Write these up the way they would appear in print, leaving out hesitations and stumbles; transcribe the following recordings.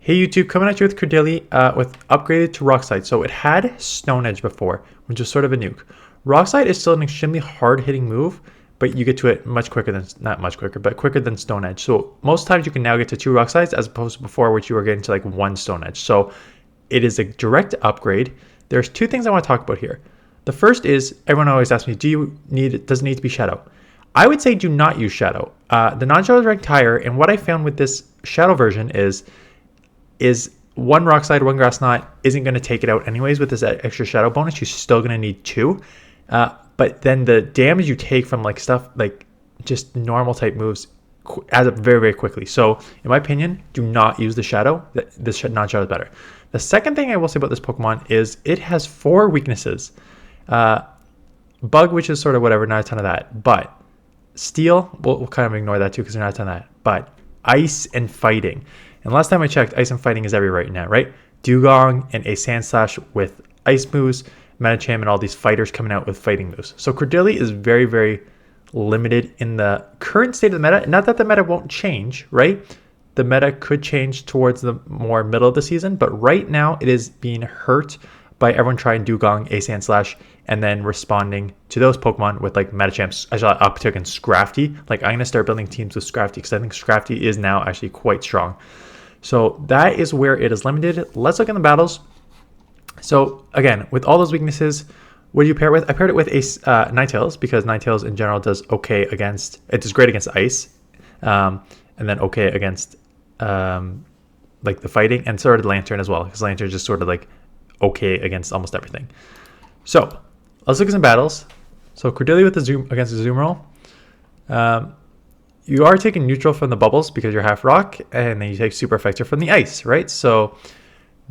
Hey YouTube, coming at you with Cradily with upgraded to Rock Slide. So it had Stone Edge before, which is sort of a nuke. Rock Slide is still an extremely hard hitting move, but you get to it much quicker than, not much quicker, but quicker than Stone Edge. So most times you can now get to 2 Rock Slides as opposed to before, which you were getting to like 1 Stone Edge. So it is a direct upgrade. There's 2 things I want to talk about here. The first is, everyone always asks me, does it need to be Shadow? I would say do not use Shadow. The non-Shadow is ranked higher, and what I found with this Shadow version is 1 Rock Slide, 1 Grass Knot isn't going to take it out anyways with this extra Shadow bonus. You're still going to need 2. But then the damage you take from like stuff like just normal type moves adds up very, very quickly. So in my opinion, do not use the Shadow. This non-Shadow is better. The second thing I will say about this Pokemon is it has 4 weaknesses. Bug, which is sort of whatever, not a ton of that. But Steel, we'll kind of ignore that too because there's not a ton of that. But Ice and Fighting. And last time I checked, Ice and Fighting is everywhere right now, right? Dugong and a Sandslash with Ice moves, Medicham and all these fighters coming out with fighting moves. So Cradily is very, very limited in the current state of the meta. Not that the meta won't change, right? The meta could change towards the more middle of the season, but right now it is being hurt by everyone trying Dugong, a Sandslash, and then responding to those Pokemon with like Medicham, I saw uptick in Scrafty. Like I'm going to start building teams with Scrafty because I think Scrafty is now actually quite strong. So that is where it is limited. Let's look in the battles. So again, with all those weaknesses, what do you pair it with? I paired it with a Ninetales because Ninetales in general does okay against, it does great against Ice, and then okay against like the fighting, and sort of Lanturn as well because Lanturn is just sort of like okay against almost everything. So let's look at some battles. So Cradily with the Zoom against the Azumarill. You are taking neutral from the bubbles because you're half rock, and then you take super effective from the ice, right? So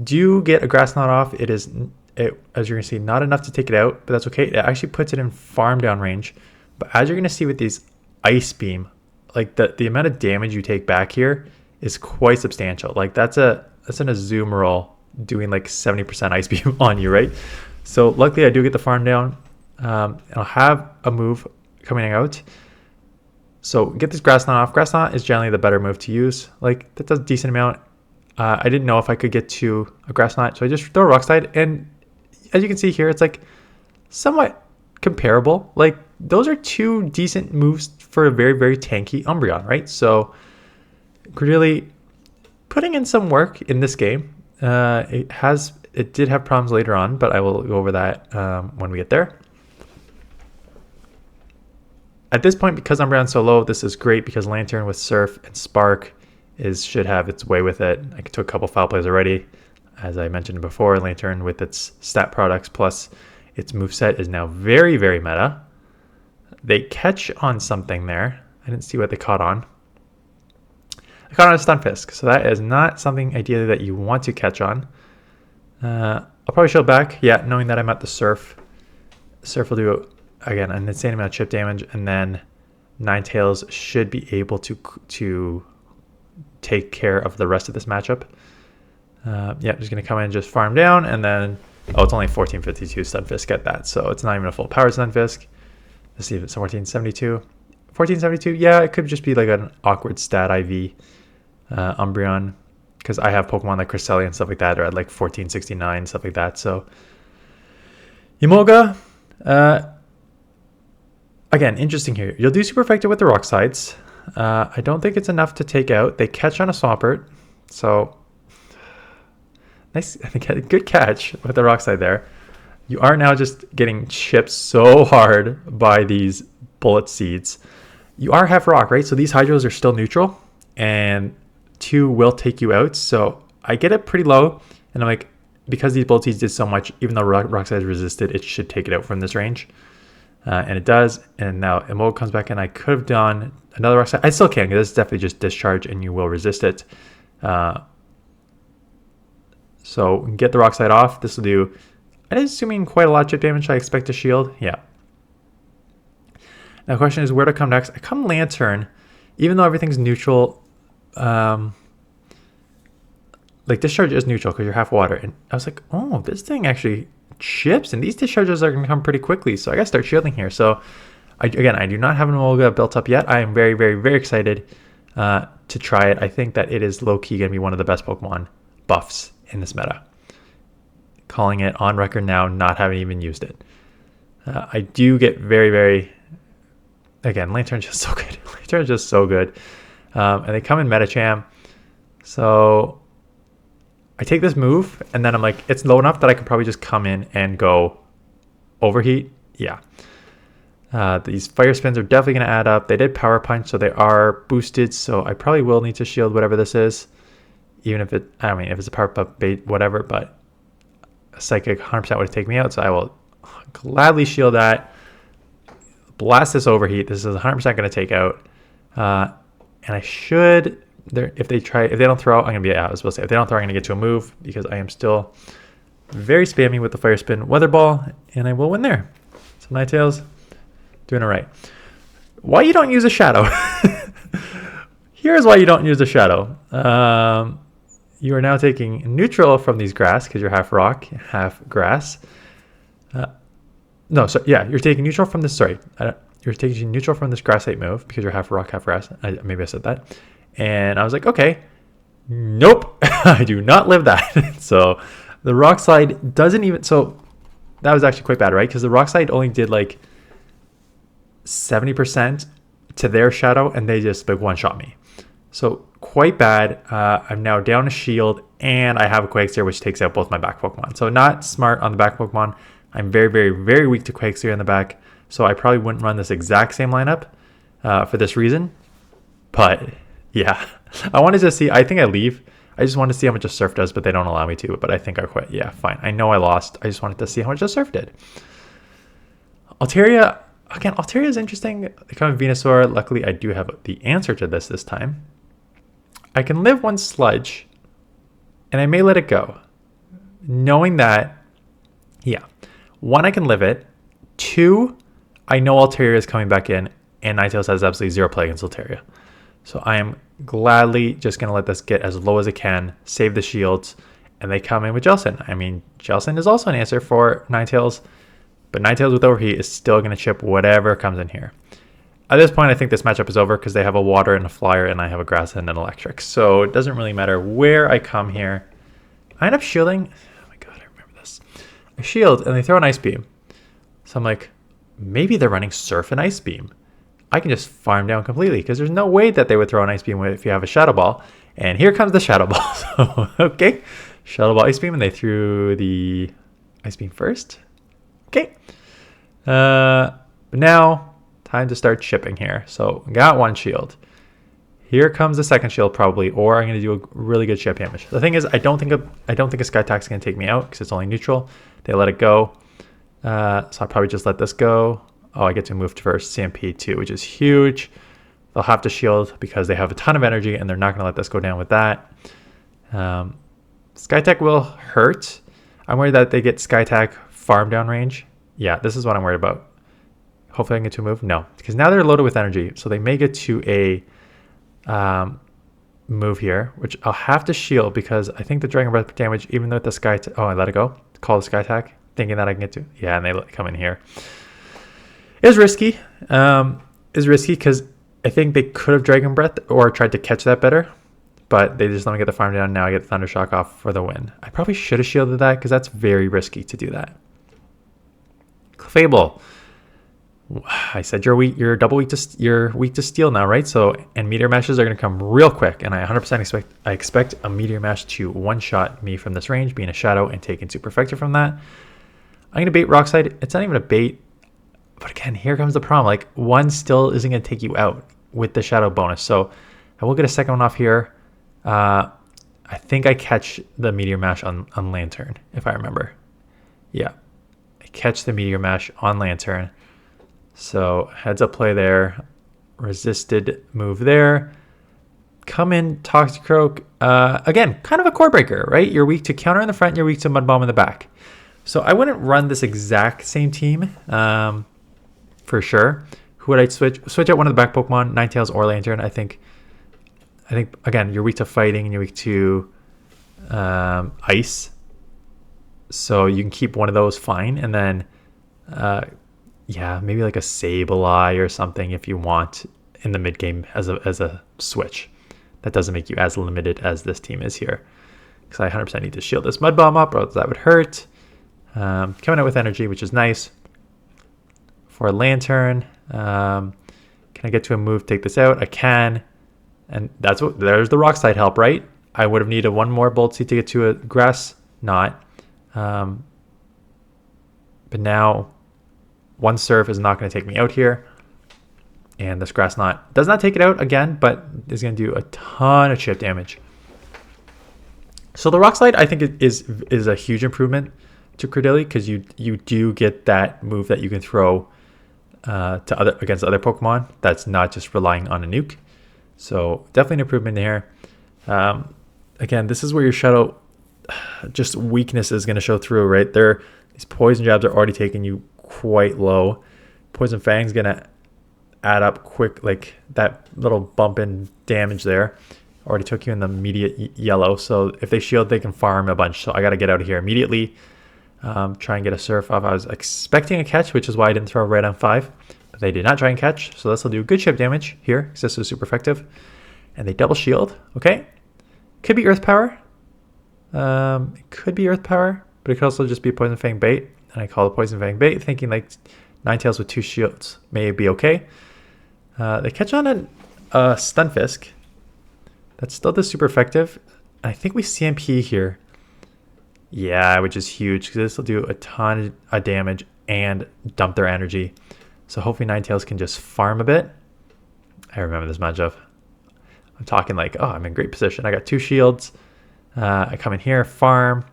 do you get a Grass Knot off? As you're going to see, not enough to take it out, but that's okay. It actually puts it in farm down range. But as you're going to see with these Ice Beam, like the amount of damage you take back here is quite substantial. Like that's an Azumarill doing like 70% Ice Beam on you, right? So luckily I do get the farm down. I'll have a move coming out. So get this Grass Knot off. Grass Knot is generally the better move to use. Like that does a decent amount. I didn't know if I could get to a Grass Knot, so I just throw a Rock Slide. And as you can see here, it's like somewhat comparable. Like those are 2 decent moves for a very, very tanky Umbreon, right? So really putting in some work in this game. It did have problems later on, but I will go over that when we get there. At this point, because Umbreon's so low, this is great because Lanturn with Surf and Spark should have its way with it. I took a couple foul plays already. As I mentioned before, Lanturn with its stat products plus its moveset is now very, very meta. They catch on something there. I didn't see what they caught on. I caught on a Stunfisk, so that is not something ideally that you want to catch on. I'll probably shield back. Yeah, knowing that I'm at the Surf. Surf will do, again, an insane amount of chip damage, and then Ninetales should be able to take care of the rest of this matchup. Yeah, just going to come in and just farm down, and then, oh, it's only 1452 Stunfisk at that, so it's not even a full power Stunfisk. Let's see if it's 1472. 1472, yeah, it could just be like an awkward stat IV Umbreon, because I have Pokemon like Cresselia and stuff like that are at like 1469, stuff like that. So Emolga, again, interesting here. You'll do super effective with the Rock Slides. I don't think it's enough to take out. They catch on a Swampert, so nice, good catch with the Rock Slide there. You are now just getting chipped so hard by these Bullet Seeds. You are half rock, right? So these Hydros are still neutral, and 2 will take you out. So I get it pretty low, and I'm like, because these Bullet Seeds did so much, even though Rock Slide resisted, it should take it out from this range. And it does. And now Emolga comes back, and I could have done another Rock Slide. I still can, because this is definitely just discharge, and you will resist it. So get the Rock Slide off. This will do, I'm assuming, quite a lot of chip damage. I expect a shield. Yeah. Now the question is where to come next. I come Lanturn, even though everything's neutral. Like discharge is neutral because you're half water. And I was like, oh, this thing actually chips, and these discharges are going to come pretty quickly. So I got to start shielding here. So I do not have an Emolga built up yet. I am very, very, very excited to try it. I think that it is low-key going to be one of the best Pokemon buffs in this meta. Calling it on record now, not having even used it. I do get very, very... Again, Lanturn's just so good. Lanturn's just so good. And they come in Metacham. So I take this move, and then I'm like, it's low enough that I could probably just come in and go Overheat. Yeah. These fire spins are definitely going to add up. They did Power Punch, so they are boosted. So I probably will need to shield whatever this is. Even if it, I mean, if it's a Power Pup bait, whatever. But a Psychic 100% would take me out. So I will gladly shield that. Blast this Overheat. This is 100% going to take out. And I should, if they don't throw out, I'm going to be, I was supposed to say, if they don't throw, I'm going to get to a move because I am still very spammy with the Fire Spin Weather Ball, and I will win there. So Ninetales, doing it right. Why you don't use a Shadow? Here's why you don't use a Shadow. You are now taking neutral from these grass because you're half rock, half grass. No, so yeah, you're taking neutral from this, you're taking neutral from this grass type move because you're half rock, half grass. Maybe I said that. And I was like, okay, nope, I do not live that. So the rock slide doesn't even, so that was actually quite bad, right? Because the rock slide only did like 70% to their Shadow, and they just like one-shot me. So quite bad. I'm now down a shield, and I have a Quagsire, which takes out both my back Pokemon. So not smart on the back Pokemon. I'm very, very, very weak to Quagsire in the back. So I probably wouldn't run this exact same lineup for this reason. But yeah, I wanted to see, I think I leave. I just wanted to see how much a Surf does, but they don't allow me to. But I think I quit. Yeah, fine. I know I lost. I just wanted to see how much a Surf did. Altaria, again, Altaria is interesting. They come with Venusaur. Luckily, I do have the answer to this time. I can live one Sludge, and I may let it go. Knowing that, yeah. 1, I can live it. 2, I know Altaria is coming back in, and Ninetales has absolutely 0 play against Altaria. So I am gladly just going to let this get as low as it can, save the shields, and they come in with Jelson. I mean, Jelson is also an answer for Ninetales, but Ninetales with Overheat is still going to chip whatever comes in here. At this point, I think this matchup is over because they have a Water and a Flyer, and I have a Grass and an Electric. So it doesn't really matter where I come here. I end up shielding. Oh my god, I remember this. I shield, and they throw an Ice Beam. So I'm like, maybe they're running Surf and Ice Beam. I can just farm down completely because there's no way that they would throw an Ice Beam if you have a Shadow Ball. And here comes the Shadow Ball. So, okay. Shadow Ball, Ice Beam, and they threw the Ice Beam first. Okay. But now, time to start chipping here. So, got one shield. Here comes the second shield probably, or I'm going to do a really good chip damage. The thing is, I don't think a Sky Attack is going to take me out because it's only neutral. They let it go. So I'll probably just let this go. Oh, I get to move to first CMP too, which is huge. They'll have to shield because they have a ton of energy, and they're not going to let this go down with that. Skytech will hurt. I'm worried that they get Skytech farm down range. Yeah, this is what I'm worried about. Hopefully I can get to a move. No, because now they're loaded with energy. So they may get to a move here, which I'll have to shield because I think the Dragon Breath damage, even though the Sky... Oh, I let it go. Call the Sky Attack, thinking that I can get to... Yeah, and they come in here. It's risky. It's risky because I think they could have Dragon Breath or tried to catch that better, but they just let me get the farm down. Now I get the Thunder Shock off for the win. I probably should have shielded that because that's very risky to do that. Clefable. I said you're weak. You're weak to steel now, right? So, and Meteor Mashes are going to come real quick, and I 100% expect a Meteor Mash to one-shot me from this range, being a Shadow and taking Super Effective from that. I'm going to bait Rockslide. It's not even a bait. But again, here comes the problem. Like, one still isn't going to take you out with the Shadow bonus. So I will get a second one off here. I think I catch the Meteor Mash on Lanturn, if I remember. Yeah. I catch the Meteor Mash on Lanturn. So heads up play there. Resisted move there. Come in, Toxicroak. Again, kind of a core breaker, right? You're weak to counter in the front, you're weak to Mud Bomb in the back. So I wouldn't run this exact same team. For sure. Who would I switch? Switch out one of the back Pokemon, Ninetales or Lanturn. I think again, you're weak to fighting and you're weak to ice. So you can keep one of those fine. And then, yeah, maybe like a Sableye or something if you want in the mid game as a switch. That doesn't make you as limited as this team is here. because I 100% need to shield this mud bomb up, or else that would hurt. Coming out with energy, which is nice. For a Lanturn, can I get to a move, take this out? I can. And there's the rock slide help, right? I would have needed one more Bolt Seed to get to a grass knot. But now one surf is not going to take me out here. And this grass knot does not take it out again, but is going to do a ton of chip damage. So the rock slide, I think, is a huge improvement to Cradily, because you do get that move that you can throw against other Pokemon that's not just relying on a nuke. So definitely an improvement there. Again, this is where your shadow just weakness is going to show through, right? These poison jabs are already taking you quite low. Poison Fang's going to add up quick, like that little bump in damage there already took you in the immediate yellow. So if they shield, they can farm a bunch. So I got to get out of here immediately. Try and get a surf off. I was expecting a catch, which is why I didn't throw right on 5. But they did not try and catch. So this will do good chip damage here, because this is super effective. And they double shield. Okay. Could be Earth Power. It could be Earth Power, but it could also just be Poison Fang bait. And I call it Poison Fang bait, thinking like Ninetales with 2 shields may be okay. They catch on a Stunfisk. That's still super effective. I think we CMP here. Yeah, which is huge, because this will do a ton of damage and dump their energy. So hopefully Ninetales can just farm a bit. I remember this matchup. I'm talking like, oh, I'm in great position. I got 2 shields. I come in here, farm.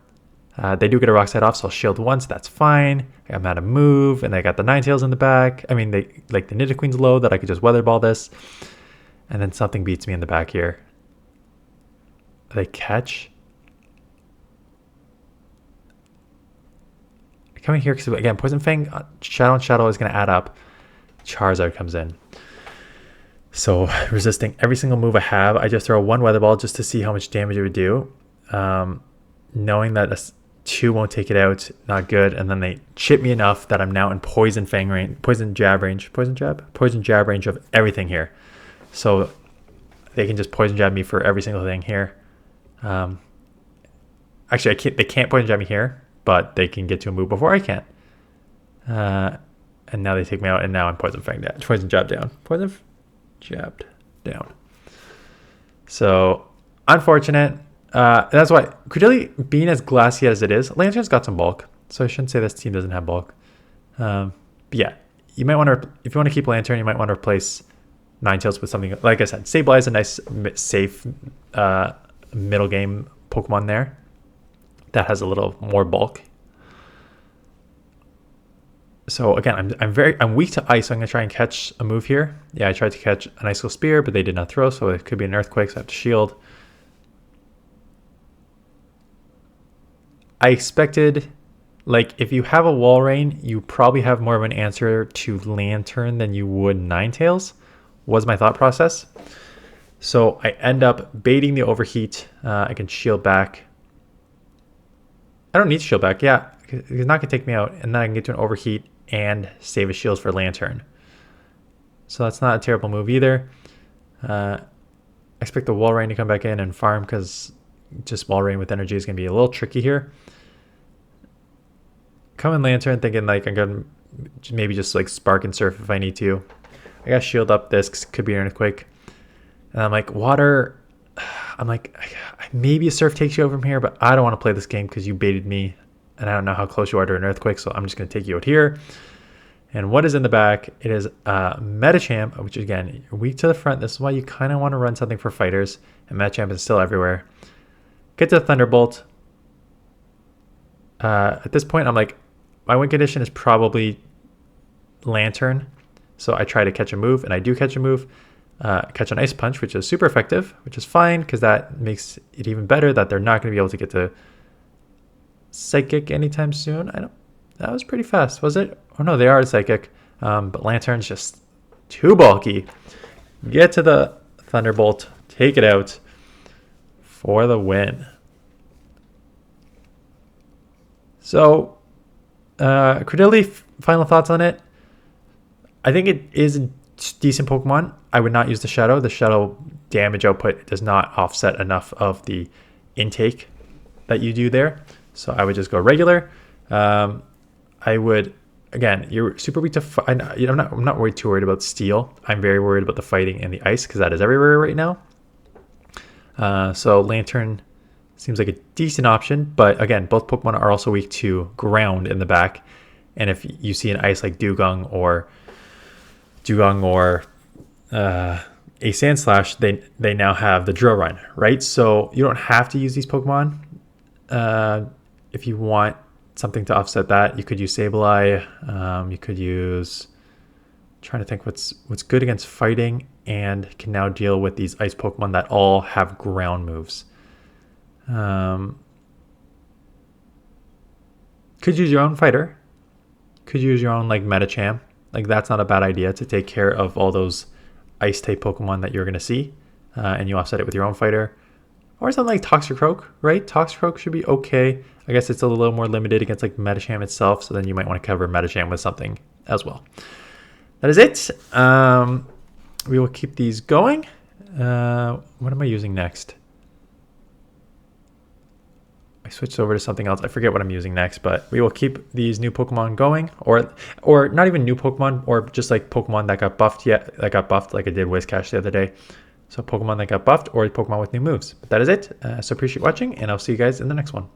They do get a rock slide off, so I'll shield once. That's fine. I'm out of move, and I got the Ninetales in the back. I mean, the Nidoqueen's low that I could just weather ball this. And then something beats me in the back here. They catch. I come in here because, again, Poison Fang, Shadow and Shadow is going to add up. Charizard comes in. So resisting every single move I have. I just throw 1 weather ball just to see how much damage it would do. Knowing that a 2 won't take it out, not good. And then they chip me enough that I'm now in Poison Fang range, Poison Jab range of everything here. So they can just Poison Jab me for every single thing here. Actually, they can't Poison Jab me here, but they can get to a move before I can. And now they take me out, and now I'm Poison Fang down. Poison Jab down. Poison Jabbed down. So unfortunate. That's why Cradily, being as glassy as it is, Lanturn's got some bulk. So I shouldn't say this team doesn't have bulk. But yeah, you might want to, if you want to keep Lanturn, you might want to replace Ninetales with something, like I said, Sableye is a nice, safe middle game Pokemon there that has a little more bulk. So again, I'm weak to ice, so I'm gonna try and catch a move here. Yeah, I tried to catch an Icicle Spear, but they did not throw, so it could be an Earthquake, so I have to shield. I expected, like, if you have a Walrein, you probably have more of an answer to Lanturn than you would Ninetales, was my thought process. So I end up baiting the overheat. I can shield back. I don't need to shield back, yeah. He's not gonna take me out, and then I can get to an overheat and save his shields for Lanturn. So that's not a terrible move either. I expect the Walrein to come back in and farm, because just Walrein with energy is gonna be a little tricky here. Come in Lanturn thinking like I'm gonna maybe just like Spark and Surf if I need to. I gotta shield up this, 'cause it could be an Earthquake. And I'm like, water, I'm like, maybe a Surf takes you over from here, but I don't want to play this game because you baited me. And I don't know how close you are to an Earthquake, so I'm just going to take you out here. And what is in the back? It is Metachamp, which again, you're weak to the front. This is why you kind of want to run something for fighters. And Metachamp is still everywhere. Get to Thunderbolt. At this point, I'm like, my win condition is probably Lanturn. So I try to catch a move, and I do catch a move. Catch an Ice Punch, which is super effective, which is fine, because that makes it even better that they're not going to be able to get to Psychic anytime soon. That was pretty fast, was it? Oh no, they are Psychic. But Lanturn's just too bulky. Get to the Thunderbolt, take it out for the win. So, Cradily, final thoughts on it? I think it is a decent Pokemon. I would not use the Shadow. The Shadow damage output does not offset enough of the intake that you do there. So I would just go regular. I would, again, you're super weak to I'm not worried too worried about steel. I'm very worried about the fighting and the ice because that is everywhere right now. So lanturn seems like a decent option, but again, both Pokemon are also weak to ground in the back. And if you see an ice like Dugong or a sandslash, they now have the drill run, right? So you don't have to use these Pokemon. If you want something to offset that, you could use Sableye. You could use, trying to think what's good against fighting and can now deal with these ice Pokemon that all have ground moves. Could use your own fighter. Could use your own like Medicham. Like that's not a bad idea to take care of all those ice type Pokemon that you're going to see, and you offset it with your own fighter. Or something like Toxicroak, right? Toxicroak should be okay. I guess it's a little more limited against like Medicham itself, so then you might want to cover Medicham with something as well. That is it. We will keep these going. What am I using next? I switched over to something else. I forget what I'm using next, but we will keep these new Pokemon going, or not even new Pokemon, or just like Pokemon that got buffed like I did Whiscash the other day. So Pokemon that got buffed or Pokemon with new moves. But that is it. So appreciate watching, and I'll see you guys in the next one.